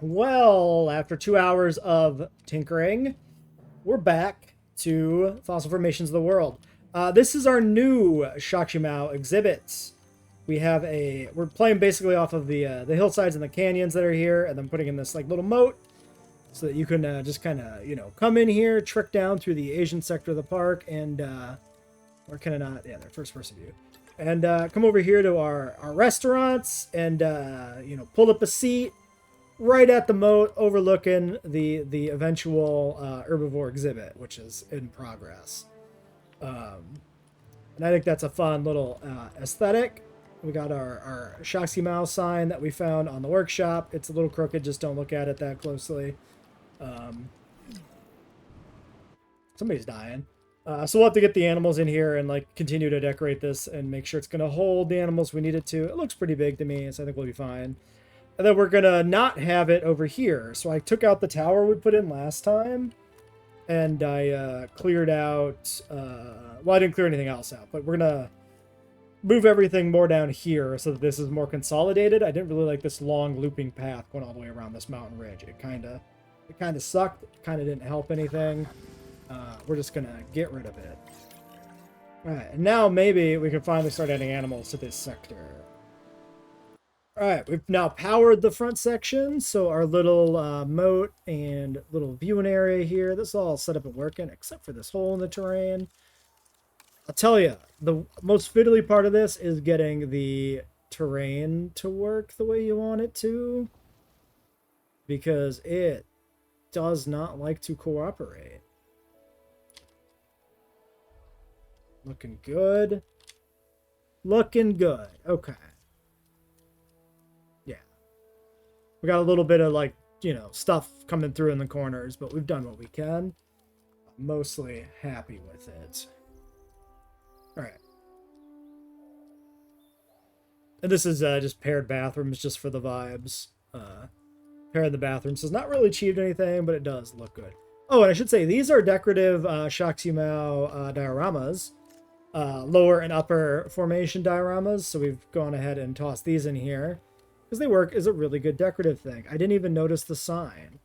Well, after 2 hours of tinkering, we're back to Fossil Formations of the World. This is our new Shaximiao exhibits. We're playing basically off of the hillsides and the canyons that are here, and then putting in this like little moat so that you can just kind of come in here, trick down through the Asian sector of the park, and or can I not? Yeah, they're first person view, and come over here to our restaurants and pull up a seat right at the moat overlooking the eventual herbivore exhibit, which is in progress. And I think that's a fun little aesthetic. We got our Shaximiao sign that we found on the workshop. It's a little crooked, just don't look at it that closely. Somebody's dying. So we'll have to get the animals in here and like continue to decorate this and make sure it's going to hold the animals we need it to. It looks pretty big to me, so I think we'll be fine. And then we're going to not have it over here. So I took out the tower we put in last time. And I cleared out... well, I didn't clear anything else out. But we're going to move everything more down here so that this is more consolidated. I didn't really like this long looping path going all the way around this mountain ridge. It kind of sucked. It kind of didn't help anything. We're just going to get rid of it. Alright, and now maybe we can finally start adding animals to this sector. Alright, we've now powered the front section, so our little moat and little viewing area here, this is all set up and working, except for this hole in the terrain. I'll tell you, the most fiddly part of this is getting the terrain to work the way you want it to, because it does not like to cooperate. Looking good. Looking good. Okay. We got a little bit of like, stuff coming through in the corners, but we've done what we can. I'm mostly happy with it. All right. And this is just paired bathrooms just for the vibes. Paired the bathrooms has not really achieved anything, but it does look good. Oh, and I should say these are decorative Shaximiao dioramas. Lower and upper formation dioramas. So we've gone ahead and tossed these in here. Because they work is a really good decorative thing. I didn't even notice the sign.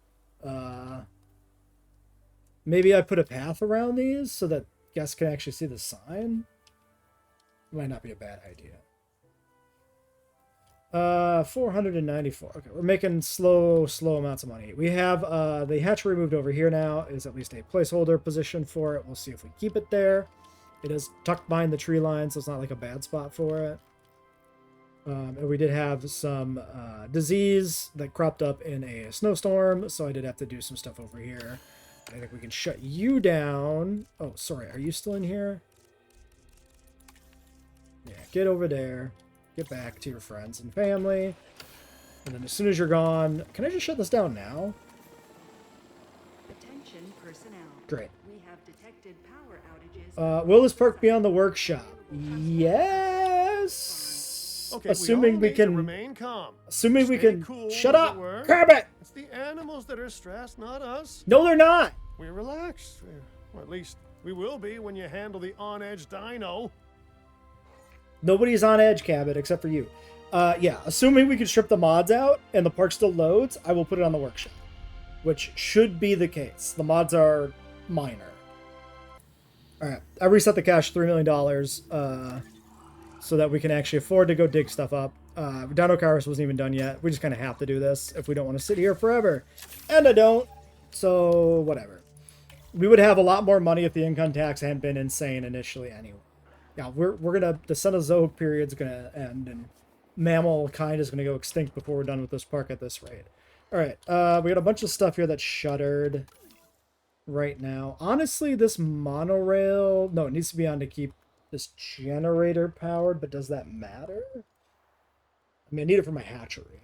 Maybe I put a path around these so that guests can actually see the sign. Might not be a bad idea. 494. Okay, we're making slow amounts of money. We have the hatchery moved over here now. Is at least a placeholder position for it. We'll see if we keep it there. It is tucked behind the tree line, so it's not like a bad spot for it. And we did have some disease that cropped up in a snowstorm, so I did have to do some stuff over here. I think we can shut you down. Oh, sorry, are you still in here? Yeah, get over there. Get back to your friends and family. And then as soon as you're gone, can I just shut this down now? Attention personnel. Great. We have detected power outages. Will this park be on the workshop? Yes. Okay, Assuming we can remain calm. Assuming we Stay can cool, shut as up. it were. Grab it. It's the animals that are stressed, not us. No, they're not. We're relaxed. Or at least we will be when you handle the on-edge dino. Nobody's on edge, Cabot, except for you. Yeah, assuming we can strip the mods out and the park still loads, I will put it on the workshop, which should be the case. The mods are minor. All right, I reset the cash $3 million so that we can actually afford to go dig stuff up. Dino Kairos wasn't even done yet. We just kind of have to do this if we don't want to sit here forever. And I don't, so whatever. We would have a lot more money if the income tax hadn't been insane initially anyway. Yeah, we're gonna, the Cenozoic period's gonna end, and mammal kind is gonna go extinct before we're done with this park at this rate. All right, we got a bunch of stuff here that's shuttered right now. Honestly, this monorail, no, it needs to be on to keep this generator powered, but does that matter? I mean, I need it for my hatchery.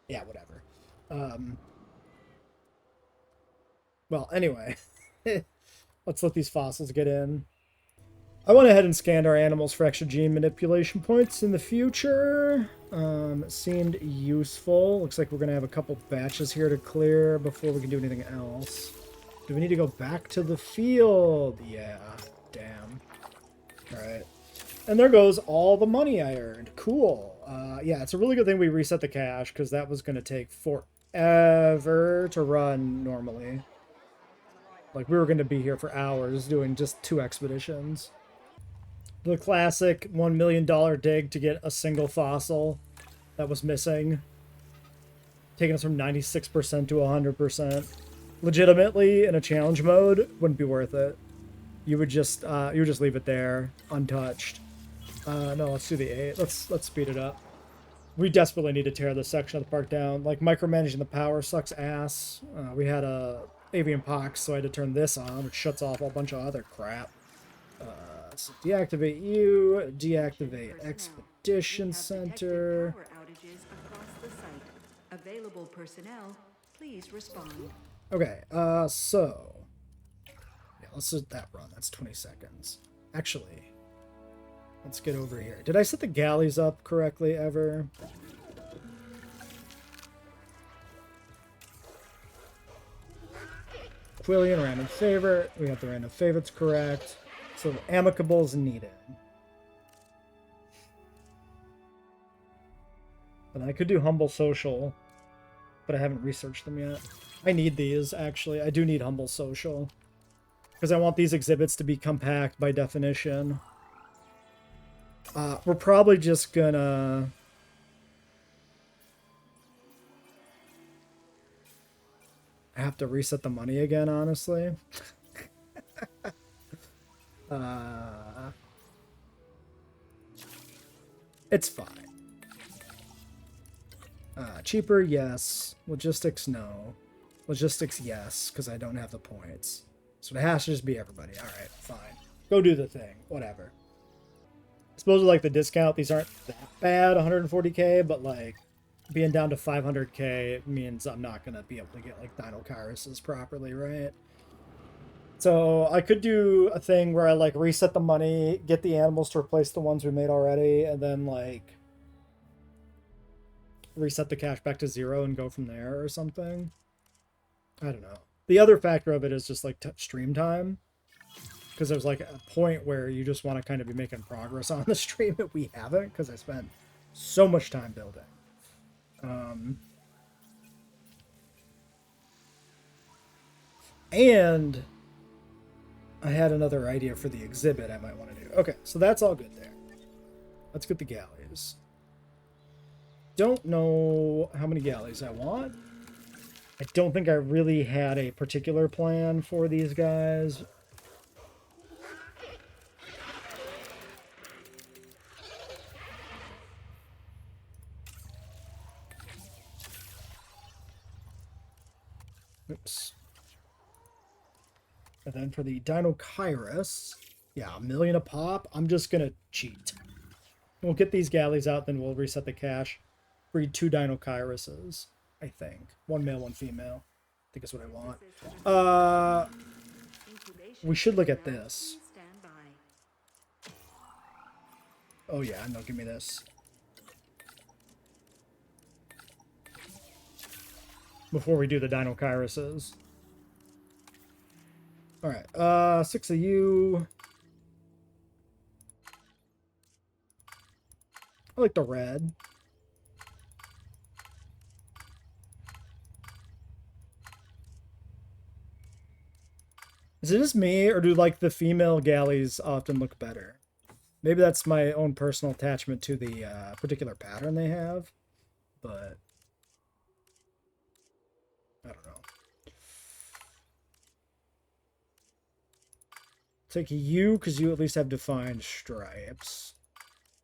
Yeah, whatever. Well, anyway. Let's let these fossils get in. I went ahead and scanned our animals for extra gene manipulation points in the future. It seemed useful. Looks like we're going to have a couple batches here to clear before we can do anything else. Do we need to go back to the field? Yeah, damn. All right. And there goes all the money I earned. Cool. Yeah, it's a really good thing we reset the cache, because that was going to take forever to run normally. Like, we were going to be here for hours doing just 2 expeditions. The classic $1 million dig to get a single fossil that was missing. Taking us from 96% to 100%. Legitimately, in a challenge mode, wouldn't be worth it. You would just leave it there, untouched. No, let's do the 8. Let's speed it up. We desperately need to tear this section of the park down. Like, micromanaging the power sucks ass. We had a avian pox, so I had to turn this on, which shuts off a bunch of other crap. So deactivate you, deactivate Expedition Center. Power outages across the site. Available personnel, please respond. Okay, so... Yeah, let's let that run. That's 20 seconds. Actually, let's get over here. Did I set the galleys up correctly ever? Quillian, random favorite. We got the random favorites correct. So amicable is needed. And I could do humble social, but I haven't researched them yet. I need these, actually. I do need humble social. Because I want these exhibits to be compact by definition. We're probably just gonna... have to reset the money again, honestly. It's fine. Cheaper, yes. Logistics, no. Logistics, yes, because I don't have the points. So it has to just be everybody. Alright, fine. Go do the thing. Whatever. I suppose with, like, the discount, these aren't that bad, 140k, but, like, being down to 500k means I'm not going to be able to get, like, Dino Kyruses properly, right? So I could do a thing where I, like, reset the money, get the animals to replace the ones we made already, and then, like, reset the cash back to 0 and go from there or something. I don't know. The other factor of it is just, like, stream time. Because there's, like, a point where you just want to kind of be making progress on the stream that we haven't, because I spent so much time building. And I had another idea for the exhibit I might want to do. Okay, so that's all good there. Let's get the galleys. Don't know how many galleys I want. I don't think I really had a particular plan for these guys. Oops. And then for the Dino Kyrus, yeah, 1 million a pop. I'm just going to cheat. We'll get these galleys out, then we'll reset the cache. Breed 2 Dino Kyruses, I think. 1 male, 1 female. I think that's what I want. We should look at this. Oh yeah, no, give me this. Before we do the Dino Kyruses. Alright, 6 of you. I like the red. Is it just me, or do, like, the female galleys often look better? Maybe that's my own personal attachment to the particular pattern they have, but I don't know. Take you, because you at least have defined stripes.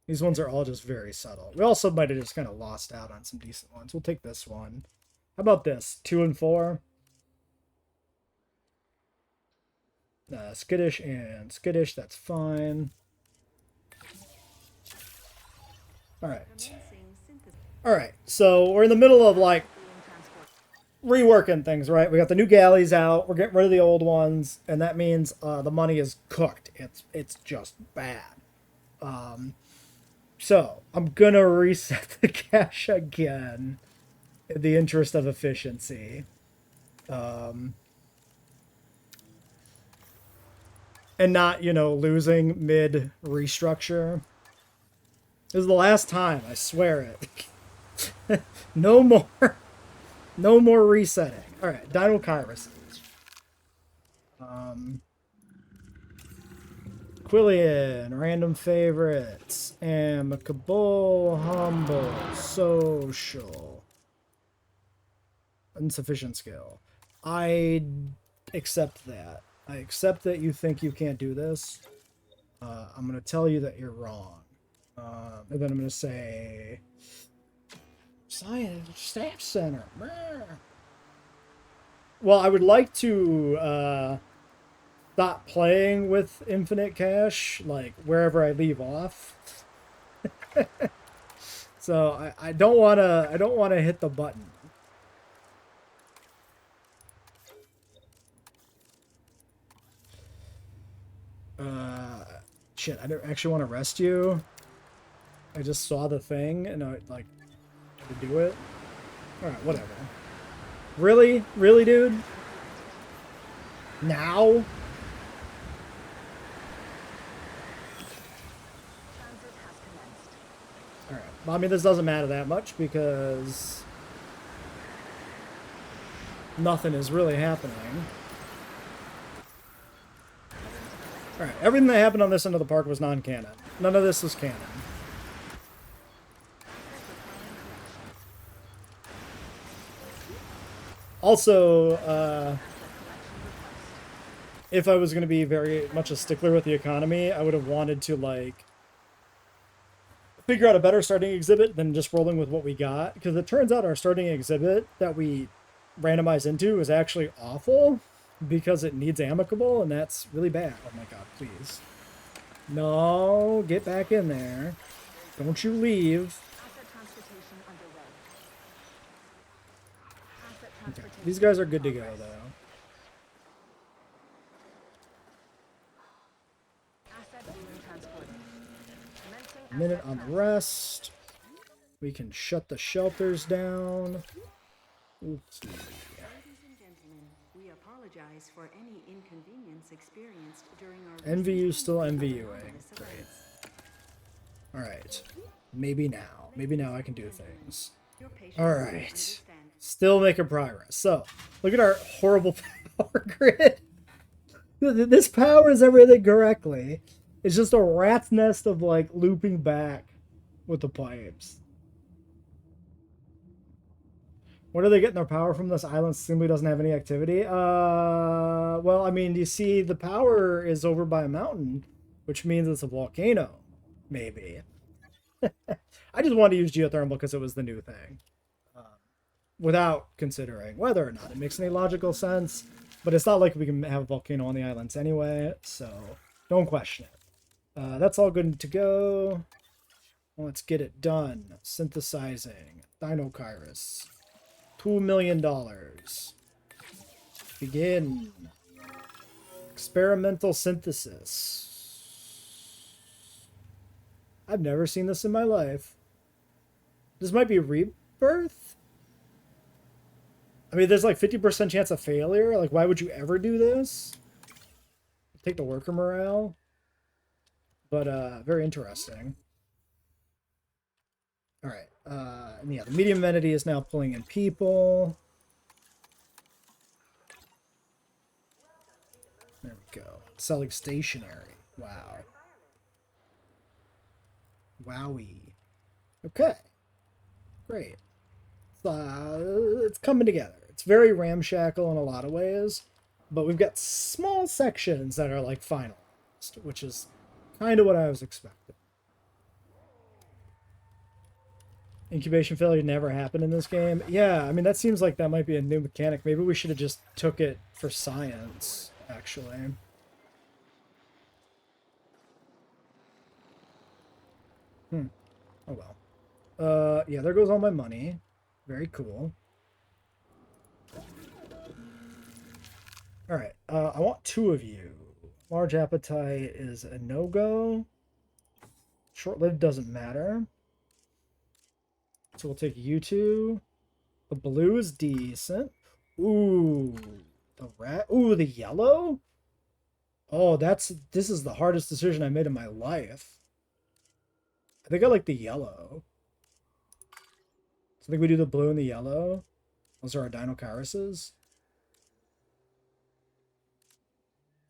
These ones are all just very subtle. We also might have just kind of lost out on some decent ones. We'll take this one. How about this? 2 and 4? Skittish and skittish, that's fine. Alright. Alright, so we're in the middle of, like, reworking things, right? We got the new galleys out, we're getting rid of the old ones, and that means the money is cooked. It's just bad. So, I'm gonna reset the cash again in the interest of efficiency. And not, you know, losing mid-restructure. This is the last time, I swear it. No more. No more resetting. Alright, Dino Kairos. Quillian, random favorites, amicable, humble, social, insufficient skill. I accept that. I accept that you think you can't do this. I'm going to tell you that you're wrong. And then I'm going to say, Science Staff Center. Well, I would like to stop playing with infinite cash, like wherever I leave off. So I don't wanna hit the button. Shit, I don't actually want to rest you. I just saw the thing and I like to do it. Alright, whatever. Really? Really, dude? Now? Alright. Well, I mean, this doesn't matter that much because nothing is really happening. Alright, everything that happened on this end of the park was non-canon. None of this was canon. Also, if I was going to be very much a stickler with the economy, I would have wanted to, like, figure out a better starting exhibit than just rolling with what we got. Because it turns out our starting exhibit that we randomized into is actually awful because it needs amicable, and that's really bad. Oh my god, please. No, get back in there. Don't you leave. Okay, these guys are good to go, though. Minute on the rest. We can shut the shelters down. Oops. Ladies and gentlemen, we apologize for any inconvenience experienced during our NVU still NVUing. Great. Alright. Maybe now. Maybe now I can do things. Alright. Still making progress. So, look at our horrible power grid. This powers everything correctly. It's just a rat's nest of, like, looping back with the pipes. Where do they get their power from? This island simply doesn't have any activity. Well, I mean, you see, the power is over by a mountain, which means it's a volcano, maybe. I just wanted to use geothermal because it was the new thing, without considering whether or not it makes any logical sense. But it's not like we can have a volcano on the islands anyway, so don't question it. That's all good to go. Let's get it done. Synthesizing. Dino Kairos. $2 million. Begin. Experimental synthesis. I've never seen this in my life. This might be rebirth? I mean, there's like 50% chance of failure. Like, why would you ever do this? Take the worker morale. But, very interesting. Alright, and yeah, the medium entity is now pulling in people. There we go. Selling stationery. Wow. Wowie. Okay. Great. It's coming together. It's very ramshackle in a lot of ways, but we've got small sections that are, like, finalized, which is kind of what I was expecting. Incubation failure never happened in this game. Yeah, I mean, that seems like that might be a new mechanic. Maybe we should have just took it for science, actually. Oh well. Yeah, there goes all my money. Very cool. Alright, I want 2 of you. Large appetite is a no-go. Short-lived doesn't matter. So we'll take you 2. The blue is decent. Ooh. The red. Ooh, the yellow? Oh, this is the hardest decision I made in my life. I think I like the yellow. So I think we do the blue and the yellow. Those are our Dinocaruses.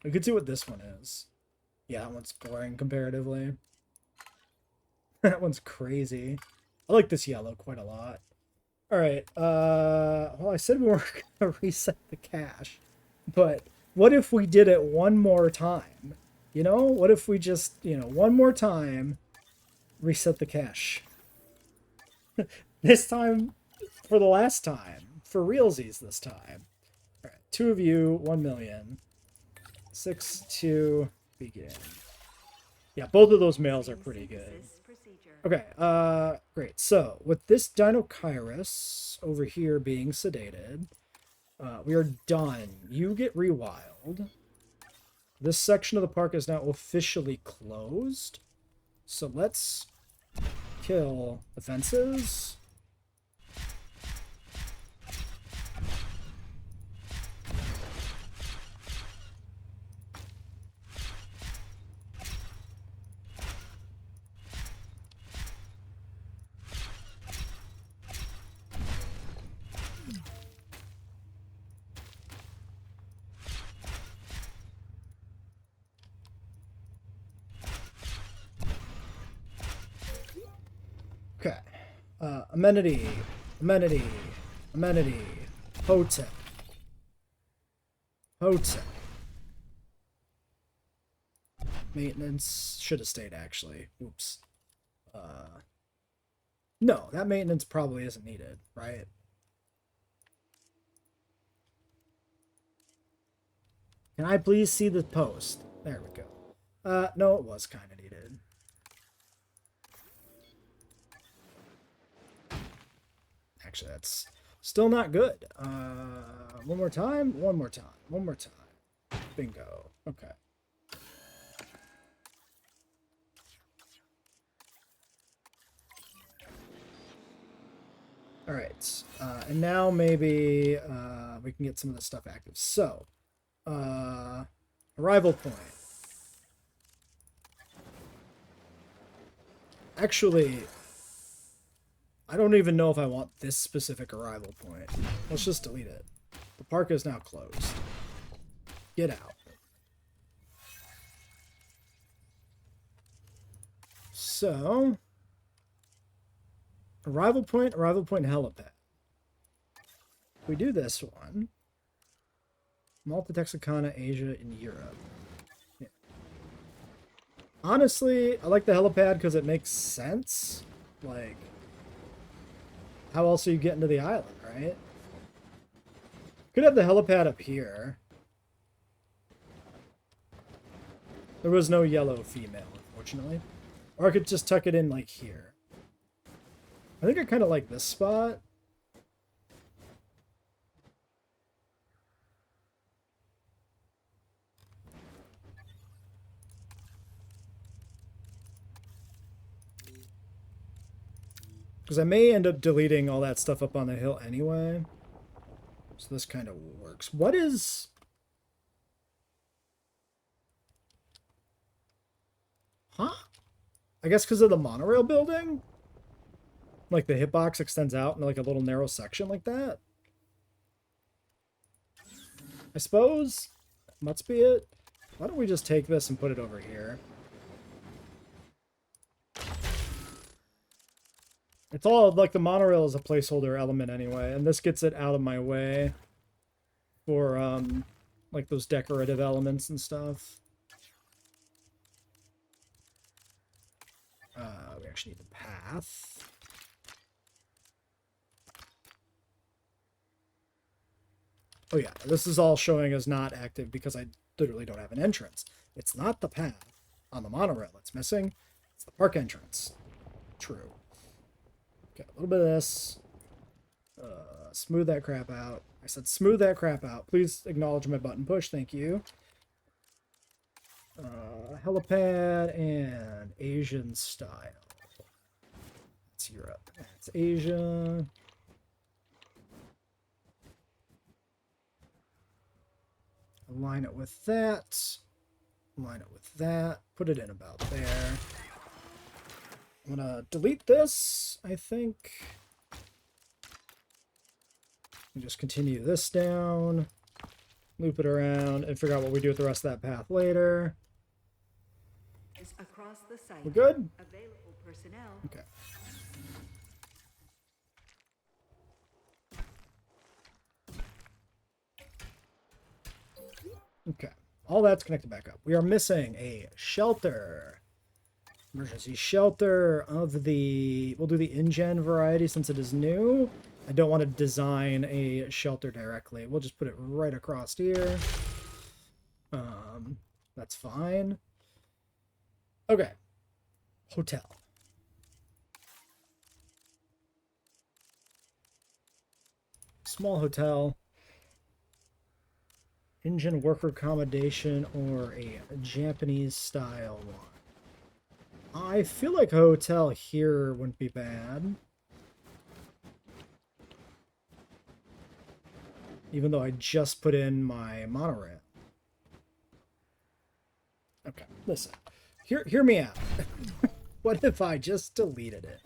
We could see what this one is. Yeah, that one's boring comparatively. That one's crazy. I like this yellow quite a lot. Alright, well, I said we weren't going to reset the cache. But what if we did it one more time? You know, what if we just, you know, one more time, reset the cache? This time, for the last time. For realsies this time. Alright, 2 of you, 1 million. 6, 2, begin. Yeah, both of those males are pretty good. Okay, great. So, with this Dinocairus over here being sedated, we are done. You get rewild. This section of the park is now officially closed. So let's kill the fences. Okay. Amenity. Amenity. Amenity. Hotep. Hotep. Maintenance should have stayed, actually. Oops. No, that maintenance probably isn't needed, right? Can I please see the post? There we go. No, it was kind of needed. Actually, that's still not good. One more time. One more time. One more time. Bingo. Okay. All right. And now maybe we can get some of this stuff active. So, arrival point. Actually, I don't even know if I want this specific arrival point. Let's just delete it. The park is now closed. Get out. So, arrival point, helipad. We do this one. Malta, Texarkana, Asia, and Europe. Yeah. Honestly, I like the helipad because it makes sense. Like, how else are you getting to the island, right? Could have the helipad up here. There was no yellow female, unfortunately. Or I could just tuck it in like here. I think I kind of like this spot. Because I may end up deleting all that stuff up on the hill anyway. So this kind of works. What is... Huh? I guess because of the monorail building? Like the hitbox extends out in like a little narrow section like that? I suppose? Must be it. Why don't we just take this and put it over here? It's all like the monorail is a placeholder element anyway, and this gets it out of my way for like those decorative elements and stuff. We actually need the path. Oh yeah, this is all showing as not active because I literally don't have an entrance. It's not the path on the monorail that's missing. It's the park entrance. True. Okay, a little bit of this. Smooth that crap out. I said smooth that crap out. Please acknowledge my button push. Thank you. Helipad and Asian style. That's Europe. That's Asia. Align it with that. Align it with that. Put it in about there. I'm gonna delete this, I think. And just continue this down, loop it around, and figure out what we do with the rest of that path later. Across the site. We're good? Available personnel. Okay. Okay. All that's connected back up. We are missing a shelter. Emergency shelter of the... We'll do the InGen variety since it is new. I don't want to design a shelter directly. We'll just put it right across here. That's fine. Okay. Hotel. Small hotel. Engine worker accommodation or a Japanese style one. I feel like a hotel here wouldn't be bad. Even though I just put in my monorail. Okay, listen. Hear me out. What if I just deleted it?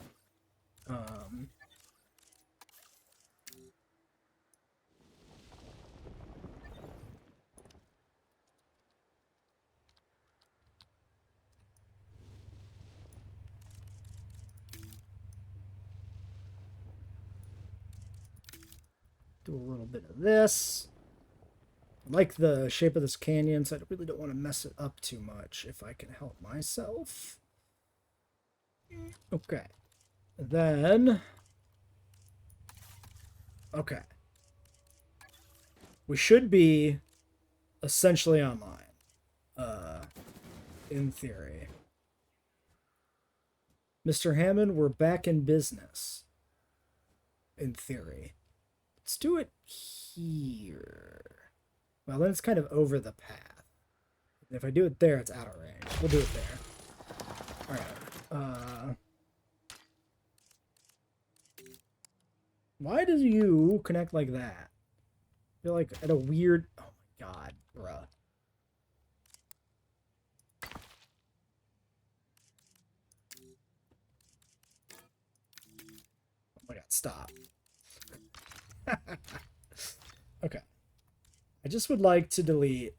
Do a little bit of this. I like the shape of this canyon, so I really don't want to mess it up too much if I can help myself. Okay. Then... Okay. We should be essentially online. In theory. Mr. Hammond, we're back in business. In theory. Let's do it here. Well, then it's kind of over the path. If I do it there, it's out of range. We'll do it there. Alright. Why does you connect like that? I feel like at a weird... Oh my god, bruh. Oh my god, stop. Okay. I just would like to delete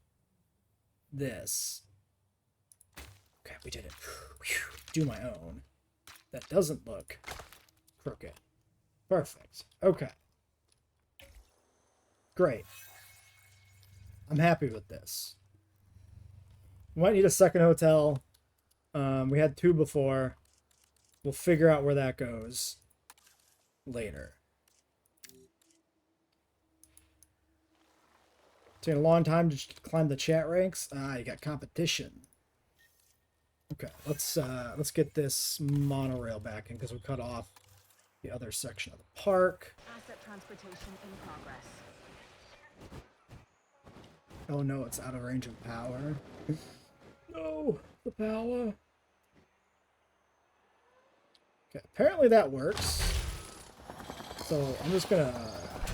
this. Okay, we did it. Do my own. That doesn't look crooked. Perfect. Okay. Great. I'm happy with this. We might need a second hotel. We had 2 before. We'll figure out where that goes later. Taking a long time to climb the chat ranks. You got competition. Okay, let's get this monorail back in because we cut off the other section of the park. Asset transportation in progress. Oh no, it's out of range of power. No, the power. Okay, apparently that works. So I'm just gonna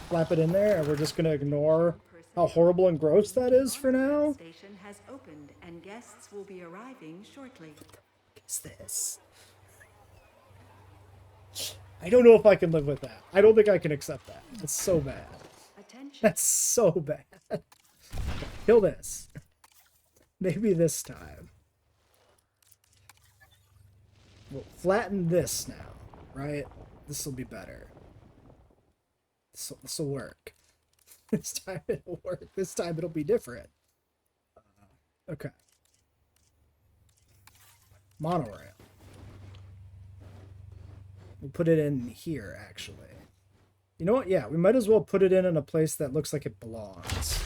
flap it in there, and we're just gonna ignore how horrible and gross that is for now. The station has opened and guests will be arriving shortly. What the fuck is this? I don't know if I can live with that. I don't think I can accept that. It's so bad. Attention. That's so bad. Okay, kill this. Maybe this time. We'll flatten this now, right? This will be better. This will work. This time it'll work. This time it'll be different. Okay. Monorail. We'll put it in here, actually. You know what? Yeah, we might as well put it in a place that looks like it belongs.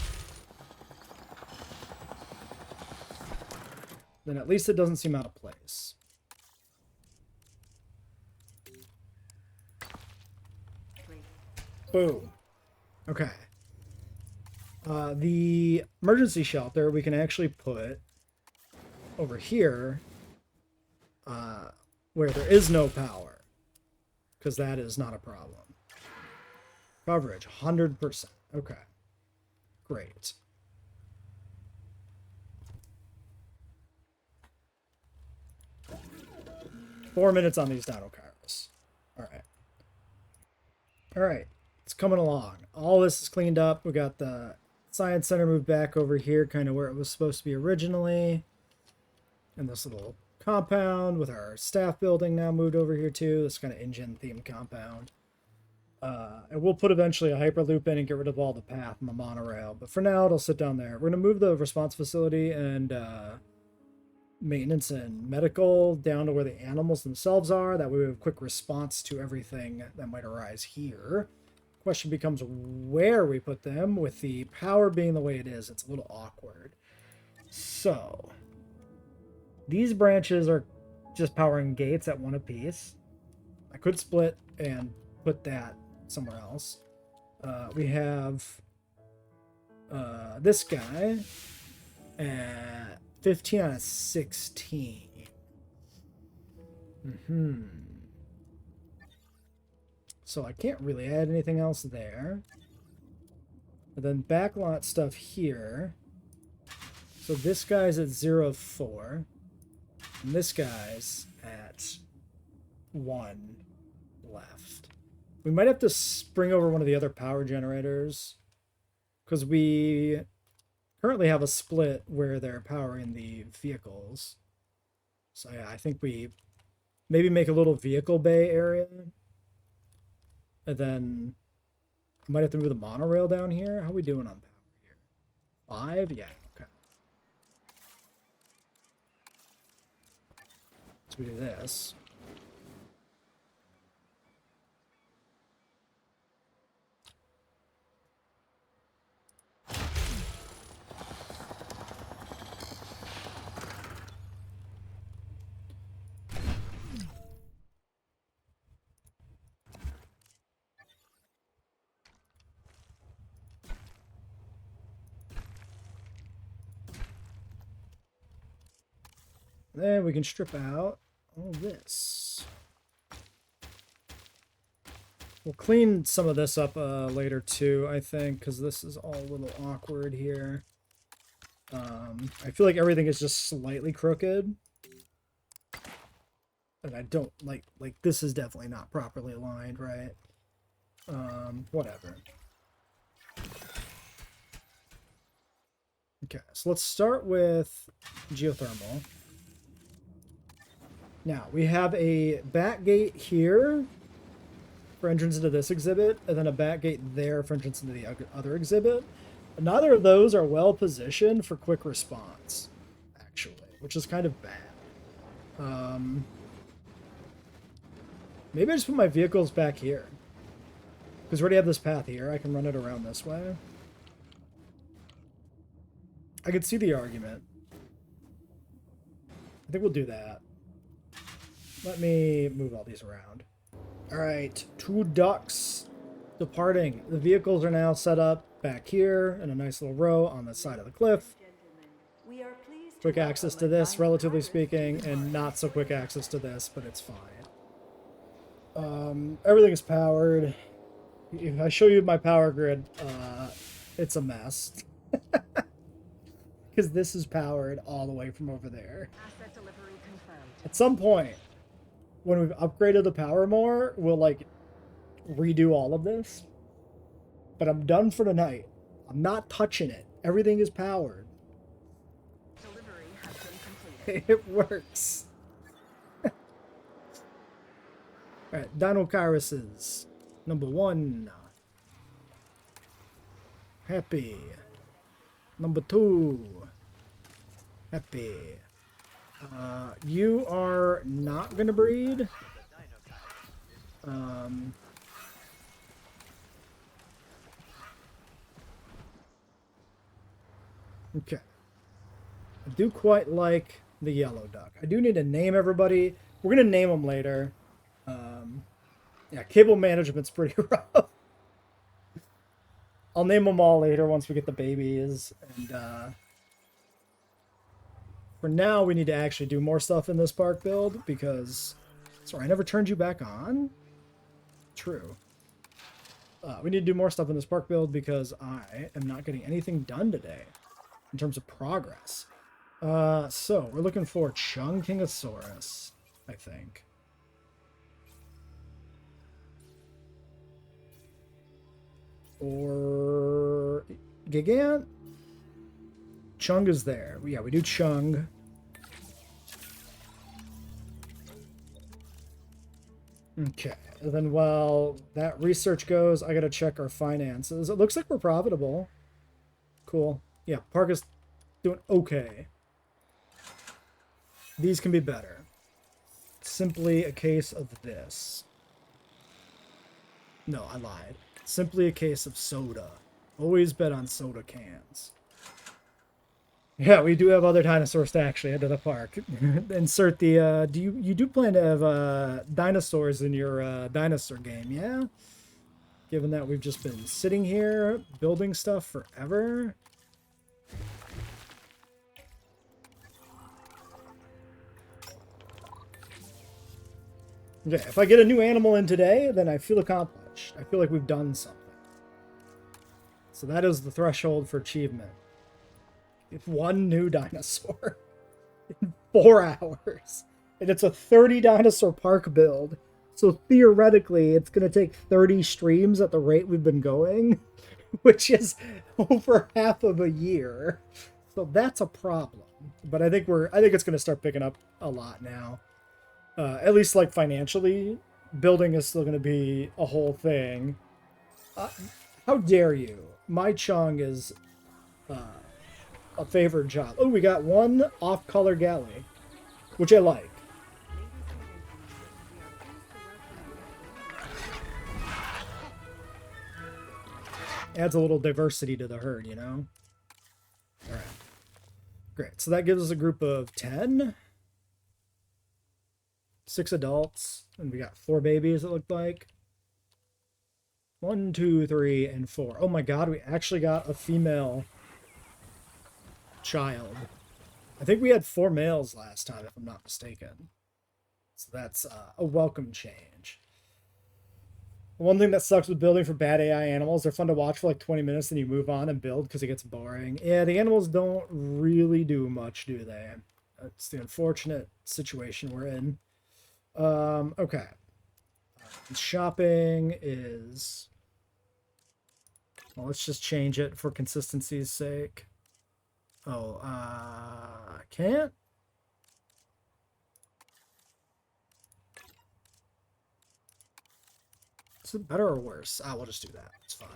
Then at least it doesn't seem out of place. Boom. Okay. The emergency shelter we can actually put over here where there is no power, because that is not a problem. Coverage 100%. Okay, great. 4 minutes on these Dino Kairos. Alright. Alright. It's coming along. All this is cleaned up. We got the Science Center moved back over here, kind of where it was supposed to be originally. And this little compound with our staff building now moved over here too. This kind of engine-themed compound. And we'll put eventually a Hyperloop in and get rid of all the path and the monorail. But for now, it'll sit down there. We're going to move the response facility and maintenance and medical down to where the animals themselves are. That way we have a quick response to everything that might arise here. Question becomes where we put them. With the power being the way it is, it's a little awkward. So, these branches are just powering gates at one apiece. I could split and put that somewhere else. We have this guy at 15 out of 16. So I can't really add anything else there. And then backlot stuff here. So this guy's at 0 of 4. And this guy's at 1 left. We might have to bring over one of the other power generators, because we currently have a split where they're powering the vehicles. So yeah, I think we maybe make a little vehicle bay area. And then I might have to move the monorail down here. How are we doing on power here? 5? Yeah, okay. So we do this. Then we can strip out all this. We'll clean some of this up later too, I think, because this is all a little awkward here. I feel like everything is just slightly crooked. And I don't like this is definitely not properly aligned, right? Whatever. Okay, so let's start with geothermal. Now, we have a back gate here for entrance into this exhibit, and then a back gate there for entrance into the other exhibit. Neither of those are well positioned for quick response, actually, which is kind of bad. Maybe I just put my vehicles back here. Because we already have this path here, I can run it around this way. I could see the argument. I think we'll do that. Let me move all these around. Alright, 2 ducks departing. The vehicles are now set up back here in a nice little row on the side of the cliff. Quick access to this, relatively speaking, and not so quick access to this, but it's fine. Everything is powered. If I show you my power grid, it's a mess. Because this is powered all the way from over there. At some point, when we've upgraded the power more, we'll like redo all of this. But I'm done for tonight. I'm not touching it. Everything is powered. Delivery has been completed. It works. Alright, Dino Kairos. Number 1. Happy. Number 2. Happy. You are not gonna breed. Okay. I do quite like the yellow duck. I do need to name everybody. We're gonna name them later. Yeah, cable management's pretty rough. I'll name them all later once we get the babies. And for now, we need to actually do more stuff in this park build because... Sorry, I never turned you back on? True. We need to do more stuff in this park build because I am not getting anything done today in terms of progress. So, we're looking for Chungkingosaurus, I think. Or Gigant? Chung is there. Yeah, we do Chung. Okay. And then while that research goes, I gotta check our finances. It looks like we're profitable. Cool. Yeah, park is doing okay. These can be better. Simply a case of this. No, I lied. Simply a case of soda. Always bet on soda cans. Yeah, we do have other dinosaurs to actually add to the park. Insert the, you do plan to have, dinosaurs in your, dinosaur game, yeah? Given that we've just been sitting here, building stuff forever. Yeah, if I get a new animal in today, then I feel accomplished. I feel like we've done something. So that is the threshold for achievement. If one new dinosaur in 4 hours. And it's a 30 dinosaur park build. So theoretically, it's going to take 30 streams at the rate we've been going, which is over half of a year. So that's a problem. But I think it's going to start picking up a lot now. At least like financially, building is still going to be a whole thing. How dare you? My Chung is a favored job. Oh, we got one off-color galley, which I like. Adds a little diversity to the herd, you know? All right. Great. So that gives us a group of 10. 6 adults. And we got 4 babies, it looked like. 1, 2, 3, and 4. Oh my god, we actually got a female child. I think we had 4 males last time, if I'm not mistaken. So that's a welcome change. One thing that sucks with building for bad AI animals, they're fun to watch for like 20 minutes, then you move on and build because it gets boring. Yeah, the animals don't really do much, do they? That's the unfortunate situation we're in. Okay. Shopping is... Well, let's just change it for consistency's sake. Oh, I can't? Is it better or worse? Ah, we'll just do that. It's fine.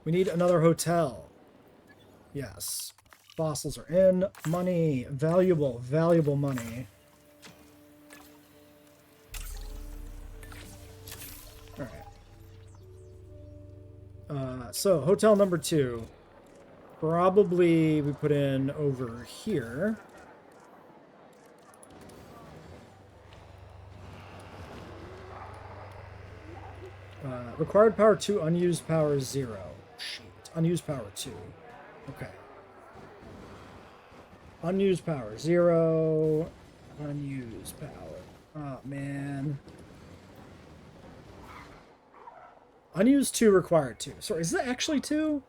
We need another hotel. Yes. Fossils are in. Money. Valuable. Valuable money. Alright. So, hotel number 2. Probably we put in over here. Required power 2, unused power 0. Shit. Unused power 2. Okay. Unused power 0. Unused power. Oh, man. Unused 2, required 2. Sorry, is that actually 2?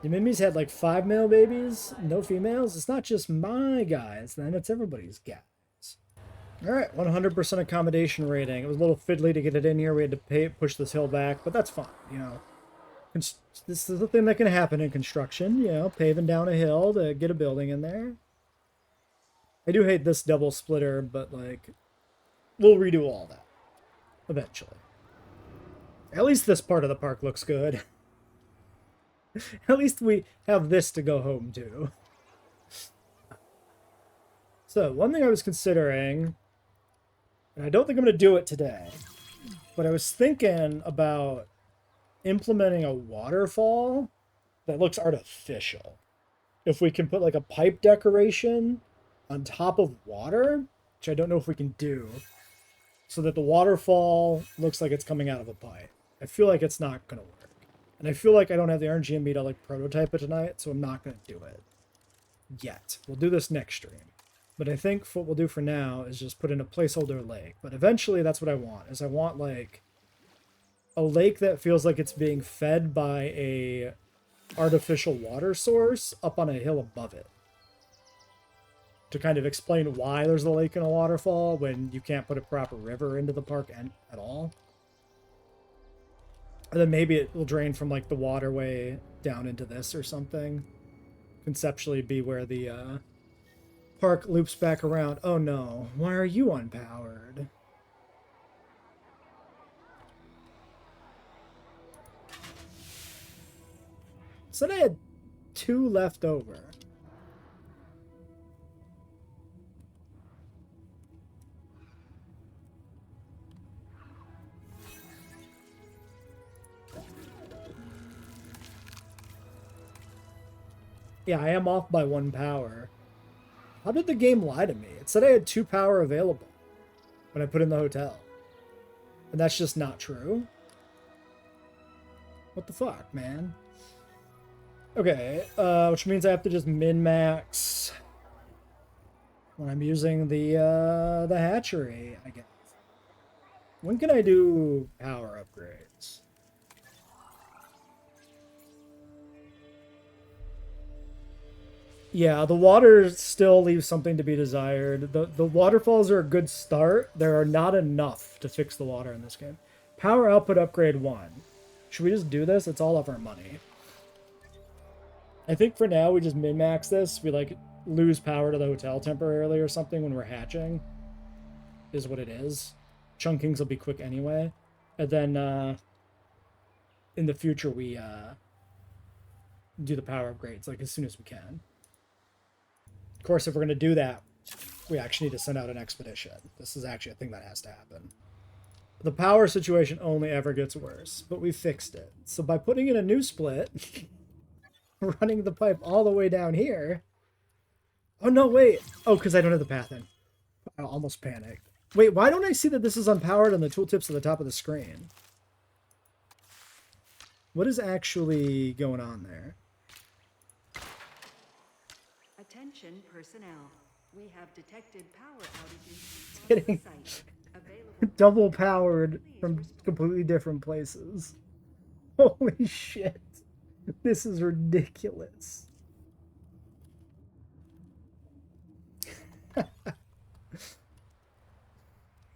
The Mimi's had like 5 male babies, no females. It's not just my guys, then it's everybody's guys. Alright, 100% accommodation rating. It was a little fiddly to get it in here. We had to push this hill back, but that's fine, you know. This is the thing that can happen in construction, you know, paving down a hill to get a building in there. I do hate this double splitter, but, like, we'll redo all that eventually. At least this part of the park looks good. At least we have this to go home to. So, one thing I was considering, and I don't think I'm going to do it today, but I was thinking about implementing a waterfall that looks artificial. If we can put like a pipe decoration on top of water, which I don't know if we can do, so that the waterfall looks like it's coming out of a pipe. I feel like it's not going to work. And I feel like I don't have the energy in me to like prototype it tonight, so I'm not going to do it yet. We'll do this next stream. But I think what we'll do for now is just put in a placeholder lake. But eventually that's what I want, is I want like a lake that feels like it's being fed by a artificial water source up on a hill above it. to kind of explain why there's a lake and a waterfall when you can't put a proper river into the park at all. And then maybe it will drain from like the waterway down into this or something. Conceptually be where the park loops back around. Oh no, why are you unpowered? So I had 2 left over. Yeah, I am off by 1 power. How did the game lie to me? It said I had 2 power available when I put in the hotel. And that's just not true. What the fuck, man? Okay, which means I have to just min-max when I'm using the hatchery, I guess. When can I do power upgrades? Yeah, the water still leaves something to be desired. The waterfalls are a good start. There are not enough to fix the water in this game. Power output upgrade 1. Should we just do this? It's all of our money. I think for now we just min-max this. We like lose power to the hotel temporarily or something when we're hatching. Is what it is. Chunkings will be quick anyway. And then in the future we do the power upgrades like as soon as we can. Of course, if we're going to do that, we actually need to send out an expedition. This is actually a thing that has to happen. The power situation only ever gets worse, but we fixed it. So by putting in a new split, running the pipe all the way down here. Oh, no, wait. Oh, because I don't have the path in. I almost panicked. Wait, why don't I see that this is unpowered on the tooltips at the top of the screen? What is actually going on there? Attention personnel. We have detected power outages Kidding. on the site. Available. Double powered from completely different places. Holy shit. This is ridiculous.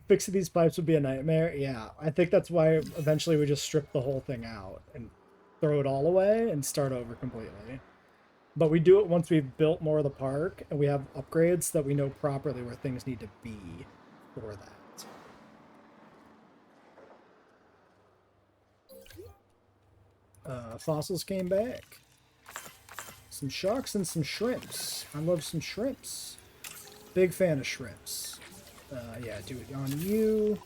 Fixing these pipes would be a nightmare. Yeah, I think that's why eventually we just strip the whole thing out and throw it all away and start over completely. But we do it once we've built more of the park and we have upgrades that we know properly where things need to be for that. Fossils came back. Some sharks and some shrimps. I love some shrimps. Big fan of shrimps. Yeah, do it on you.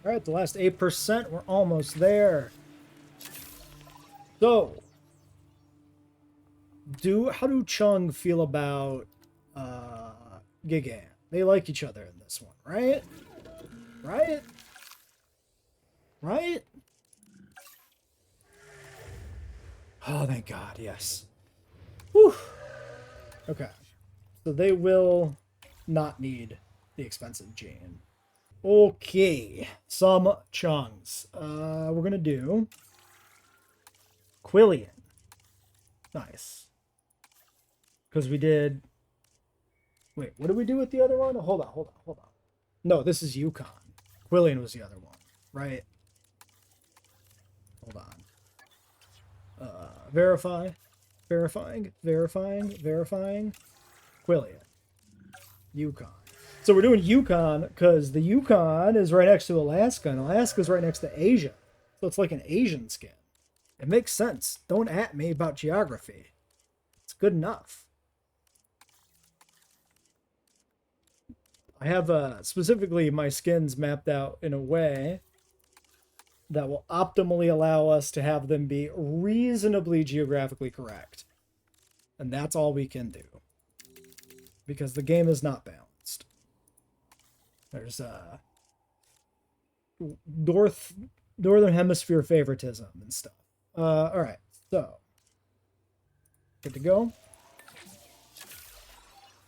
Alright, the last 8%. We're almost there. So, how do Chung feel about Gigan? They like each other in this one, right? Right? Right? Oh, thank God, yes. Whew. Okay. So they will not need the expensive gene. Okay. Some Chungs. We're going to do Quillian. Nice. Because we did... Wait, what did we do with the other one? Hold on. No, this is Yukon. Quillian was the other one, right? Hold on. Verifying. Quillian. Yukon. So we're doing Yukon because the Yukon is right next to Alaska, and Alaska's right next to Asia. So it's like an Asian skin. It makes sense. Don't at me about geography. It's good enough. I have specifically my skins mapped out in a way that will optimally allow us to have them be reasonably geographically correct. And that's all we can do. Because the game is not balanced. There's northern hemisphere favoritism and stuff. Alright, so good to go.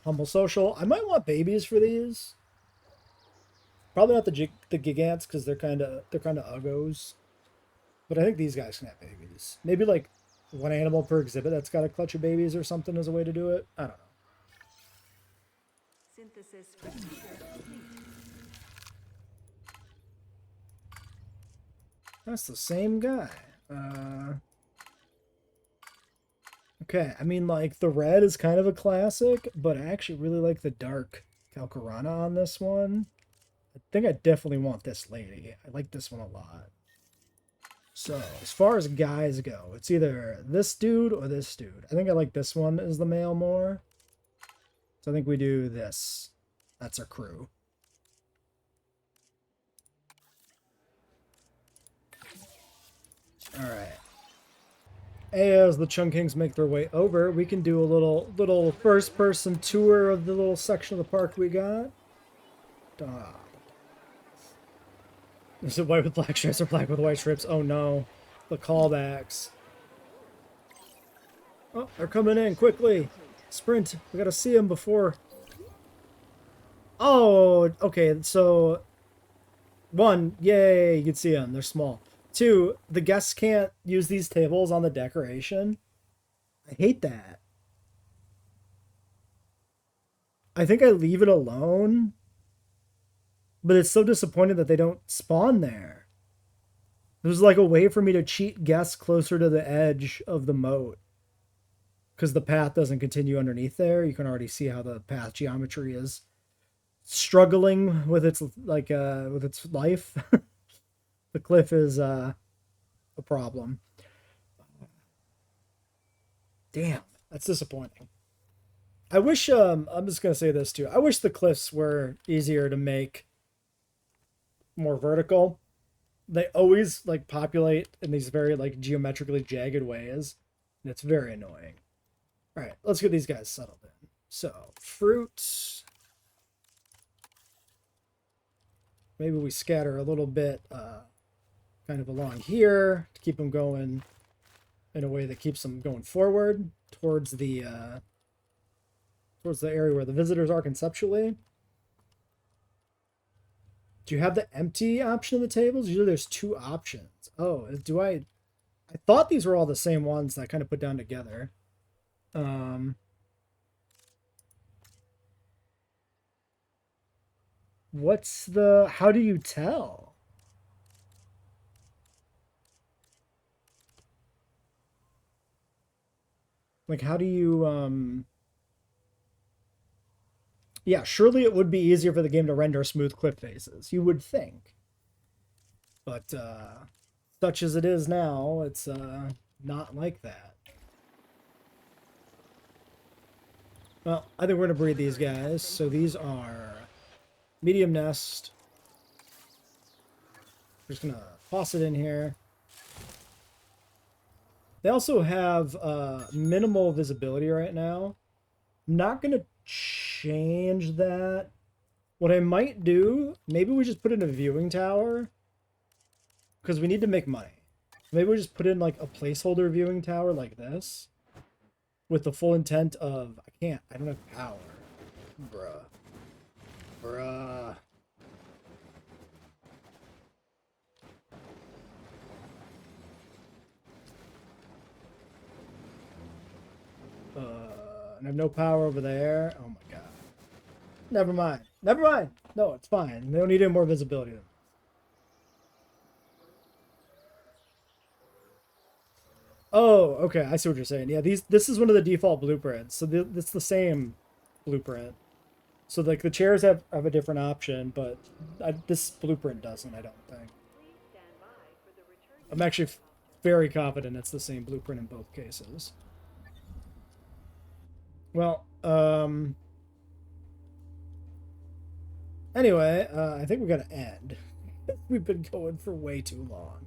Humble social. I might want babies for these. Probably not the gigants because they're kind of uggos. But I think these guys can have babies. Maybe like one animal per exhibit that's got a clutch of babies or something as a way to do it. I don't know. Synthesis procedure complete. That's the same guy. Okay, I mean, like, the red is kind of a classic, but I actually really like the dark Calcarana on this one. I think I definitely want this lady. I like this one a lot. So, as far as guys go, it's either this dude or this dude. I think I like this one as the male more. So I think we do this. That's our crew. Alright. As the Chunkings make their way over, we can do a little first-person tour of the little section of the park we got. Is it white with black stripes or black with white strips? Oh no. The callbacks. Oh, they're coming in quickly. Sprint. We gotta see them before. Oh, okay. So, one, yay, you can see them. They're small. Two, the guests can't use these tables on the decoration. I hate that. I think I leave it alone. But it's so disappointing that they don't spawn there. There's like a way for me to cheat guests closer to the edge of the moat. Because the path doesn't continue underneath there. You can already see how the path geometry is struggling with its with its life. The cliff is a problem. Damn, that's disappointing. I wish I'm just gonna say this too. I wish the cliffs were easier to make more vertical. They always like populate in these very like geometrically jagged ways. And it's very annoying. All right, let's get these guys settled in. So, fruits. Maybe we scatter a little bit kind of along here to keep them going in a way that keeps them going forward towards the area where the visitors are conceptually. Do you have the empty option of the tables? Usually there's two options. Oh, do I thought these were all the same ones that I kind of put down together. How do you tell? Like, how do you, yeah, surely it would be easier for the game to render smooth cliff faces. You would think. But, such as it is now, it's, not like that. Well, I think we're going to breed these guys. So these are medium nest. We're just going to toss it in here. They also have minimal visibility right now. I'm not going to change that. What I might do, maybe we just put in a viewing tower. Because we need to make money. Maybe we just put in like a placeholder viewing tower like this. With the full intent of, I don't have power. Bruh. And I have no power over there. Oh my god. Never mind. No, it's fine. They don't need any more visibility. Oh, okay. I see what you're saying. Yeah, this is one of the default blueprints. So it's the same blueprint. So like the chairs have a different option, but this blueprint doesn't, I don't think. I'm actually very confident it's the same blueprint in both cases. Well, anyway, I think we gotta end. We've been going for way too long.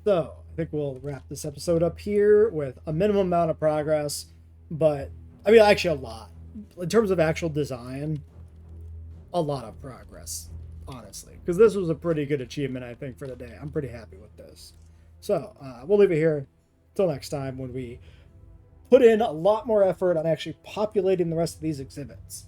So, I think we'll wrap this episode up here with a minimum amount of progress, but, I mean, actually a lot. In terms of actual design, a lot of progress, honestly. Because this was a pretty good achievement, I think, for the day. I'm pretty happy with this. So, we'll leave it here. Till next time when we put in a lot more effort on actually populating the rest of these exhibits.